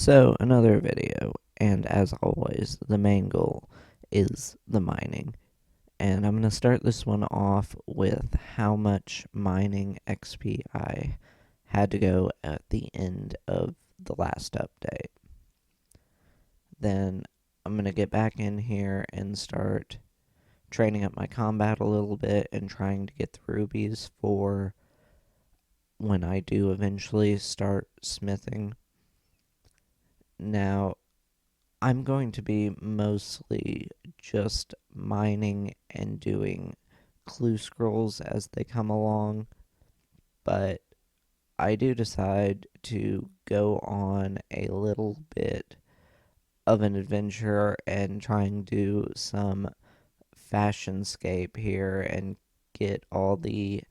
So, another video, and as always, the main goal is the mining. And I'm going to start this one off with how much mining XP I had to go at the end of the last update. Then I'm going to get back in here and start training up my combat a little bit and trying to get the rubies for when I do eventually start smithing. Now, I'm going to be mostly just mining and doing clue scrolls as they come along, but I do decide to go on a little bit of an adventure and try and do some fashionscape here and get all the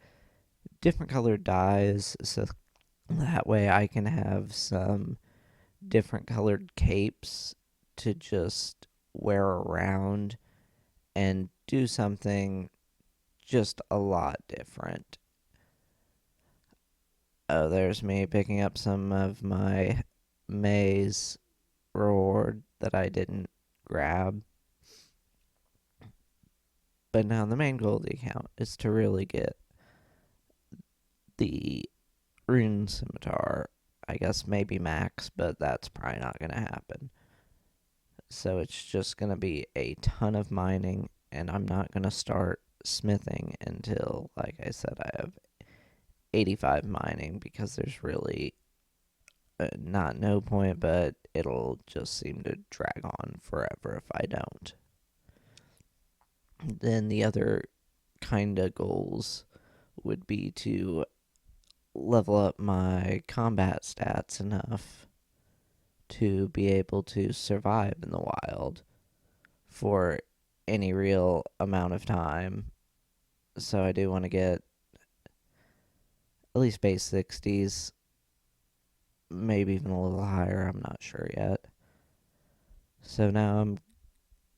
different colored dyes so that way I can have some different colored capes to just wear around and do something just a lot different. Oh, there's me picking up some of my maze reward that I didn't grab. But now the main goal of the account is to really get the rune scimitar. I guess maybe max, but that's probably not going to happen. So it's just going to be a ton of mining, and I'm not going to start smithing until, like I said, I have 85 mining, because there's really not no point, but it'll just seem to drag on forever if I don't. Then the other kind of goals would be to level up my combat stats enough to be able to survive in the wild for any real amount of time. So I do want to get at least base 60s, maybe even a little higher, I'm not sure yet. So now I'm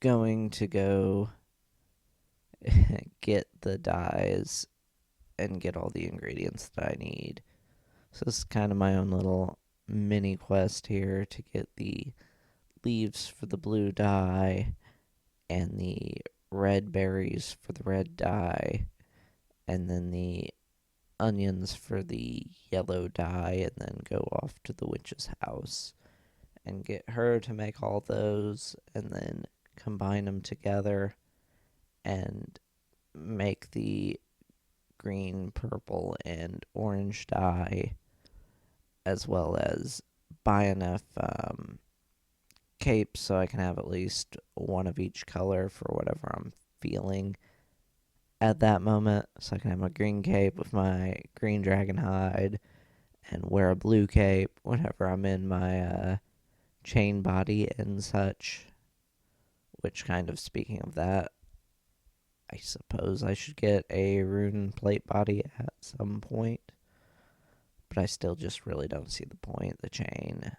going to go get the dyes and get all the ingredients that I need. So this is kind of my own little mini quest here to get the leaves for the blue dye and the red berries for the red dye, and then the onions for the yellow dye, and then go off to the witch's house and get her to make all those, and then combine them together and make the green, purple, and orange dye, as well as buy enough capes so I can have at least one of each color for whatever I'm feeling at that moment. So I can have my green cape with my green dragon hide and wear a blue cape whenever I'm in my chain body and such. Which, kind of speaking of that, I suppose I should get a rune plate body at some point. But I still just really don't see the point. The chain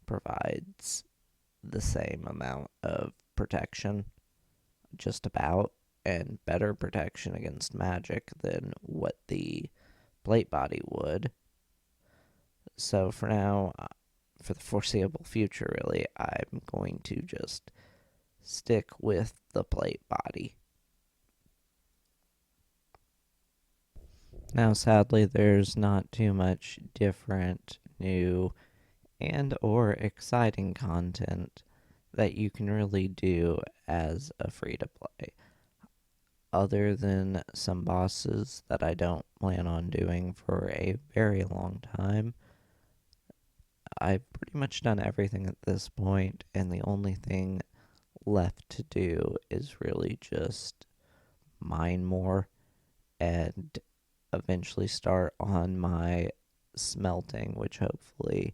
provides the same amount of protection, just about, and better protection against magic than what the plate body would. So for now, for the foreseeable future, really, I'm going to just stick with the plate body. Now, sadly, there's not too much different, new, and or exciting content that you can really do as a free-to-play, other than some bosses that I don't plan on doing for a very long time. I've pretty much done everything at this point, and the only thing left to do is really just mine more and eventually start on my smelting, which hopefully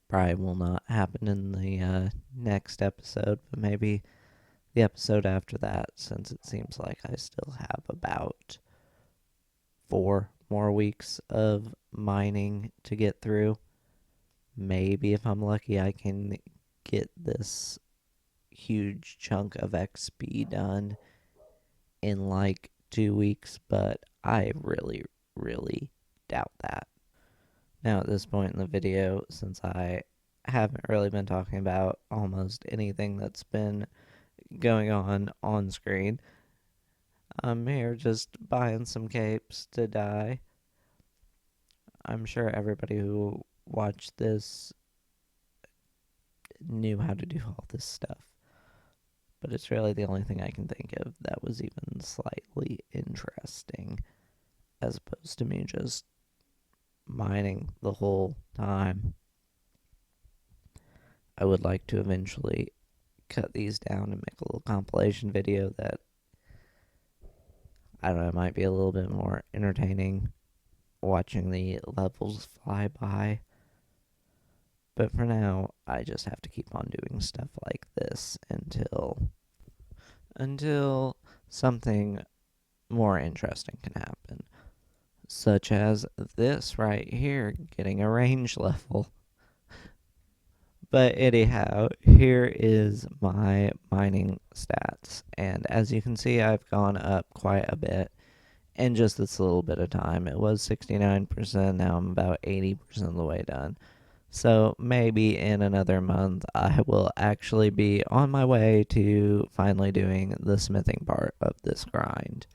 probably will not happen in the next episode, but maybe the episode after that, since it seems like I still have about 4 more weeks of mining to get through. Maybe if I'm lucky, I can get this huge chunk of XP done in like 2 weeks, but I really, really doubt that. Now, at this point in the video, since I haven't really been talking about almost anything that's been going on screen, I'm here just buying some capes to dye. I'm sure everybody who watched this knew how to do all this stuff, but it's really the only thing I can think of that was even slightly interesting, as opposed to me just mining the whole time. I would like to eventually cut these down and make a little compilation video that, I don't know, might be a little bit more entertaining watching the levels fly by. But for now, I just have to keep on doing stuff like this until something more interesting can happen, such as this right here, getting a range level. But anyhow, here is my mining stats, and as you can see, I've gone up quite a bit in just this little bit of time. It was 69%, now I'm about 80% of the way done. So maybe in another month, I will actually be on my way to finally doing the smithing part of this grind.